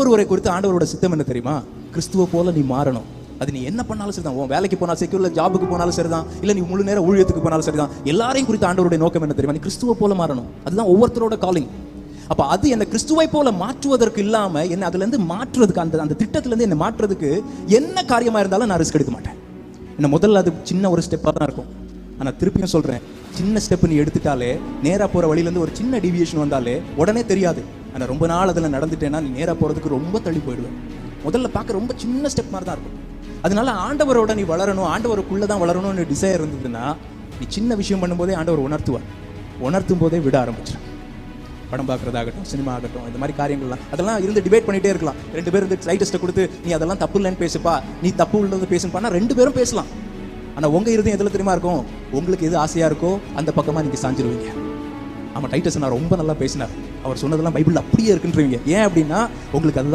ஒருவரை குறித்து ஆண்டவரோட சித்தம் என்ன தெரியுமா? கிறிஸ்துவ போல நீ மாறணும். அது நீ என்ன பண்ணாலும் சரிதான், உன் வேலைக்கு போனாலும் செக்யூர்ல ஜாபுக்கு போனாலும் சரிதான், இல்ல நீ முழு நேரம் ஊழியத்துக்கு போனாலும் சரிதான், எல்லாரையும் குறித்து ஆண்டவருடைய நோக்கம் என்ன தெரியுமா? நீ கிறிஸ்துவ போல மாறணும். அதுதான் ஒவ்வொருத்தரோட காலிங். அப்ப அது என்ன கிறிஸ்துவை போல மாற்றுவதற்கு இல்லாம என்ன அதுல இருந்து மாற்றுறதுக்கு, அந்த திட்டத்துல இருந்து என்ன மாற்றுறதுக்கு என்ன காரியமா இருந்தாலும் நான் ரிஸ்க் எடுக்க மாட்டேன். என்ன முதல்ல அது சின்ன ஒரு ஸ்டெப்பா தான் இருக்கும். ஆனா திருப்பியும் சொல்றேன், சின்ன ஸ்டெப் நீ எடுத்துட்டாலே, நேரா போற வழியில இருந்து ஒரு சின்ன டிவியேஷன் வந்தாலே உடனே தெரியாது. ஆனா ரொம்ப நாள் அதுல நடந்துட்டேன்னா நீ நேரா போறதுக்கு ரொம்ப தள்ளி போயிடுவேன். முதல்ல பார்க்க ரொம்ப சின்ன ஸ்டெப் மாதிரி தான் இருக்கும். அதனால ஆண்டவரோட நீ வளரணும், ஆண்டவருக்குள்ளதான் வளரணும்னு டிசைர் இருந்ததுன்னா நீ சின்ன விஷயம் பண்ணும்போதே ஆண்டவர் உணர்த்துவார். உணர்த்தும் போதே விட ஆரம்பிச்சிடும். படம் பார்க்கறதாகட்டும், சினிமா ஆகட்டும், இந்த மாதிரி காரியங்கள்லாம் அதெல்லாம் இருந்து டிபேட் பண்ணிட்டே இருக்கலாம். ரெண்டு பேரும் இந்த ஸ்லைட் டெஸ்ட்டை கொடுத்து நீ அதெல்லாம் தப்பு இல்லைன்னு பேசுப்பா, நீ தப்பு உள்ளது பேசுப்பா, ரெண்டு பேரும் பேசலாம். ஆனா உங்க இருதயம் எதுல தெரியுமா இருக்கும்? உங்களுக்கு எது ஆசையா இருக்கோ அந்த பக்கமா நீங்க சாஞ்சிருவீங்க. ஆமா, டைட்டஸ் நான் ரொம்ப நல்லா பேசினார், அவர் சொன்னதெல்லாம் பைபிள் அப்படியே இருக்குன்றீங்க. ஏன் அப்படின்னா உங்களுக்கு அதுதான்